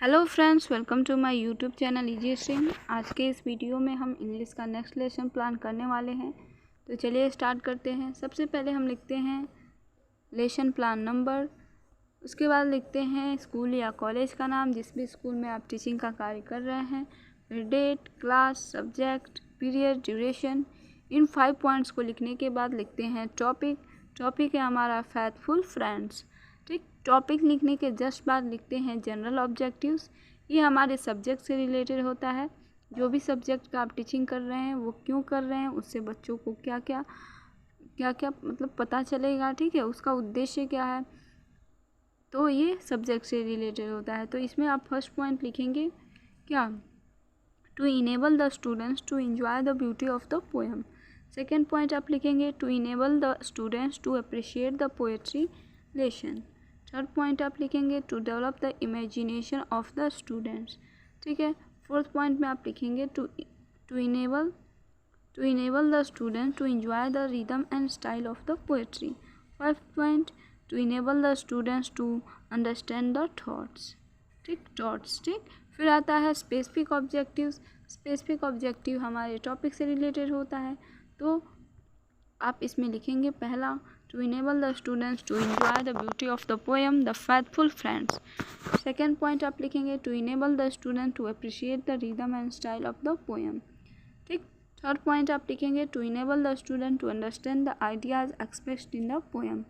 Hello friends, welcome to my YouTube channel easy stream. आज के इस वीडियो में हम इंग्लिश का नेक्स्ट लेसन प्लान करने वाले हैं। तो चलिए स्टार्ट करते हैं। सबसे पहले हम लिखते हैं लेसन प्लान नंबर, उसके बाद लिखते हैं स्कूल या कॉलेज का नाम जिस भी स्कूल में आप टीचिंग का कार्य कर रहे हैं, फिर date, class, subject, period, duration. इन 5 पॉइंट्स को लिखने के बाद लिखते हैं टॉपिक है हमारा फेथफुल फ्रेंड्स। ठीक, टॉपिक लिखने के जस्ट बाद लिखते हैं जनरल ऑब्जेक्टिव्स। ये हमारे सब्जेक्ट से रिलेटेड होता है। जो भी सब्जेक्ट का आप टीचिंग कर रहे हैं वो क्यों कर रहे हैं, उससे बच्चों को क्या क्या मतलब पता चलेगा। ठीक है, उसका उद्देश्य क्या है, तो ये सब्जेक्ट से रिलेटेड होता है। तो इसमें आप फर्स्ट पॉइंट लिखेंगे क्या, to enable the students to enjoy the beauty of the poem. Second point आप लिखेंगे to enable the students to appreciate the poetry lesson. Third point आप लिखेंगे to develop the imagination of the students. ठीक है, fourth point में आप लिखेंगे to enable the student to enjoy the rhythm and style of the poetry. Fifth point to enable the students to understand the thoughts. ठीक, फिर आता है specific objectives. Specific objective हमारे टॉपिक से रिलेटेड होता है, तो आप इसमें लिखेंगे पहला to enable the students to enjoy the beauty of the poem the faithful friends. Second point आप लिखेंगे to enable the student to appreciate the rhythm and style of the poem. ठीक, थर्ड पॉइंट आप लिखेंगे to enable the student to understand the ideas expressed in the poem.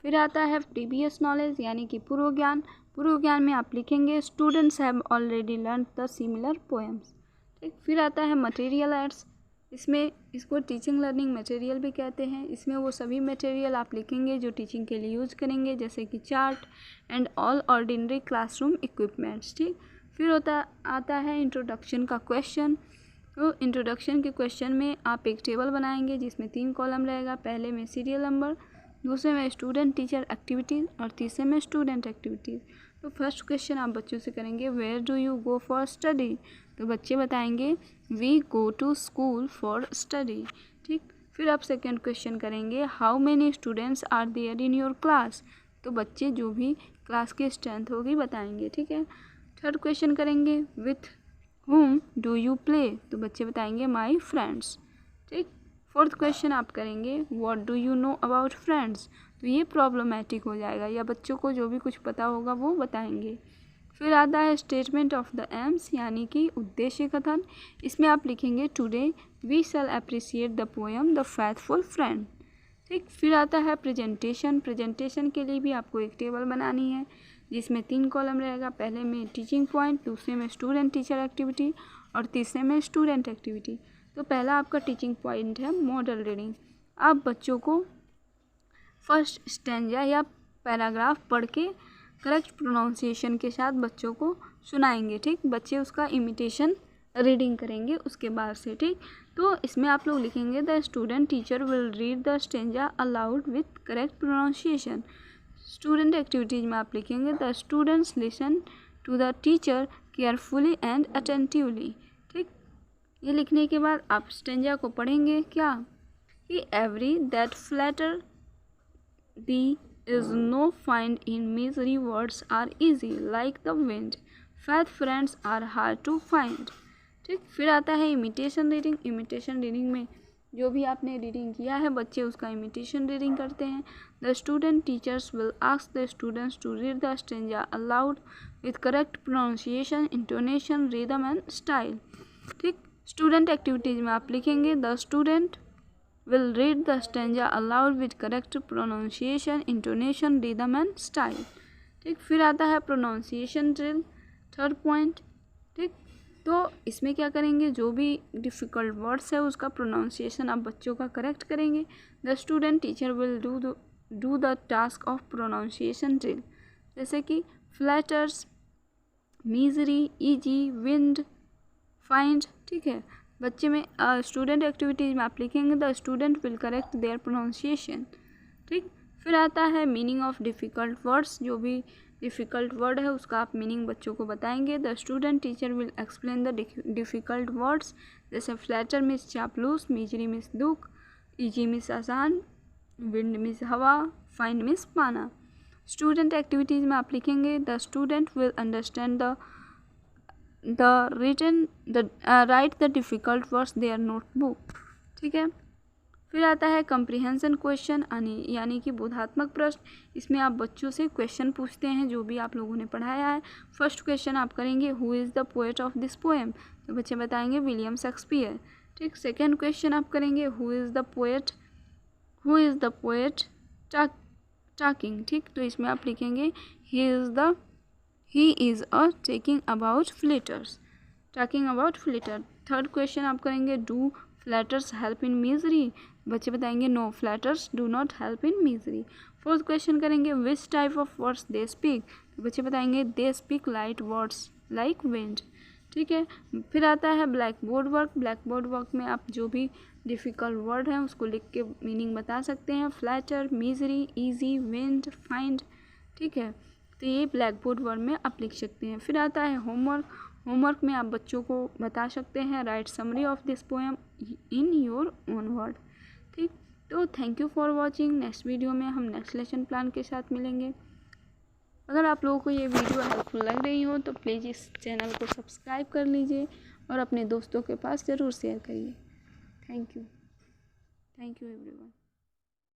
फिर आता है previous knowledge यानी कि पूर्व ज्ञान। पूर्व ज्ञान में आप लिखेंगे students have already learn the similar poems. ठीक, फिर आता है मटेरियल एड्स। इसको टीचिंग लर्निंग मटेरियल भी कहते हैं। इसमें वो सभी मटेरियल आप लिखेंगे जो टीचिंग के लिए यूज करेंगे, जैसे कि chart and all ordinary classroom equipments. ठीक, फिर आता है इंट्रोडक्शन का क्वेश्चन। तो इंट्रोडक्शन के क्वेश्चन में आप एक टेबल बनाएंगे जिसमें 3 कॉलम रहेगा। पहले में सीरियल नंबर, दूसरे में स्टूडेंट टीचर एक्टिविटीज़ और तीसरे में स्टूडेंट एक्टिविटीज़। तो फर्स्ट क्वेश्चन आप बच्चों से करेंगे where do you go for study. तो बच्चे बताएंगे we go to school for study. ठीक, फिर आप सेकेंड क्वेश्चन करेंगे how many students are there in your class. तो बच्चे जो भी क्लास की स्ट्रेंथ होगी बताएंगे। ठीक है, थर्ड क्वेश्चन करेंगे with whom do you play. तो बच्चे बताएंगे माई फ्रेंड्स। ठीक, फोर्थ क्वेश्चन आप करेंगे what do you know about friends. तो ये प्रॉब्लमेटिक हो जाएगा, या बच्चों को जो भी कुछ पता होगा वो बताएंगे। फिर आता है स्टेटमेंट ऑफ द एम्स यानी कि उद्देश्य कथन। इसमें आप लिखेंगे today we shall appreciate the poem the faithful friend. ठीक, फिर आता है प्रेजेंटेशन। प्रेजेंटेशन के लिए भी आपको एक टेबल बनानी है जिसमें 3 कॉलम रहेगा। पहले में टीचिंग पॉइंट, दूसरे में स्टूडेंट टीचर एक्टिविटी और तीसरे में स्टूडेंट एक्टिविटी। तो पहला आपका टीचिंग पॉइंट है मॉडल रीडिंग। आप बच्चों को फर्स्ट स्टैंजा या पैराग्राफ पढ़ के करेक्ट प्रोनाउंसिएशन के साथ बच्चों को सुनाएंगे। ठीक, बच्चे उसका इमिटेशन रीडिंग करेंगे उसके बाद से। ठीक, तो इसमें आप लोग लिखेंगे the student teacher will read the stanza aloud with correct pronunciation. Student activities में आप लिखेंगे the students listen to the teacher carefully and attentively. ठीक, ये लिखने के बाद आप स्टैंजा को पढ़ेंगे क्या, कि every that flatter the is no find in misery words are easy like the wind faith friends are hard to find। ठीक, फिर आता है इमिटेशन रीडिंग। इमिटेशन रीडिंग में जो भी आपने रीडिंग किया है बच्चे उसका इमिटेशन रीडिंग करते हैं। The student teachers will ask the students to read the stanza aloud with correct pronunciation, intonation, rhythm and style. ठीक, स्टूडेंट एक्टिविटीज में आप लिखेंगे the student will read the stanza aloud with correct pronunciation, intonation, rhythm and style। ठीक, फिर आता है pronunciation drill, third point. ठीक, तो इसमें क्या करेंगे, जो भी डिफ़िकल्ट वर्ड्स है उसका प्रोनाउंसिएशन आप बच्चों का करेक्ट करेंगे। The student teacher will do the task of pronunciation drill, जैसे कि flatters, misery, easy, wind, find. ठीक है, बच्चे में स्टूडेंट एक्टिविटीज़ में आप लिखेंगे the student will correct their pronunciation. ठीक, फिर आता है मीनिंग ऑफ डिफ़िकल्ट वर्ड्स। जो भी डिफ़िकल्ट वर्ड है उसका आप मीनिंग बच्चों को बताएंगे। The student teacher will explain the difficult words, जैसे फ्लैटर मीन्स चापलूस, मीजरी मीन्स दुख, ईजी मीन्स आसान, विंड मीन्स हवा, फाइंड मीन्स पाना। स्टूडेंट एक्टिविटीज़ में आप लिखेंगे the student will understand write the difficult words their notebook. ठीक है। फिर आता है कंप्रीहेंशन क्वेश्चन यानी कि बोधात्मक प्रश्न। इसमें आप बच्चों से क्वेश्चन पूछते हैं जो भी आप लोगों ने पढ़ाया है। फर्स्ट क्वेश्चन आप करेंगे who is the poet of this poem, तो बच्चे बताएंगे विलियम शेक्सपियर। ठीक। सेकेंड क्वेश्चन आप करेंगे who is the poet talking. ठीक। तो इसमें आप लिखेंगे he is a talking about flatter. Third question आप करेंगे do flatters help in misery, बच्चे बताएंगे no flatters do not help in misery. Fourth question करेंगे which type of words they speak, तो बच्चे बताएंगे they speak light words like wind. ठीक है। फिर आता है ब्लैक बोर्ड वर्क में आप जो भी डिफ़िकल्ट वर्ड हैं उसको लिख के मीनिंग बता सकते हैं। Flatter, misery, easy, wind, find. ठीक है। तो ये ब्लैक बोर्ड वर्ड में आप लिख सकते हैं। फिर आता है होमवर्क में आप बच्चों को बता सकते हैं right summary of this poem in your own word. ठीक। तो thank you for watching. Next video में हम नेक्स्ट लेसन प्लान के साथ मिलेंगे। अगर आप लोगों को ये वीडियो हेल्पफुल लग रही हो तो प्लीज़ इस चैनल को सब्सक्राइब कर लीजिए और अपने दोस्तों के पास ज़रूर शेयर करिए। Thank you everyone.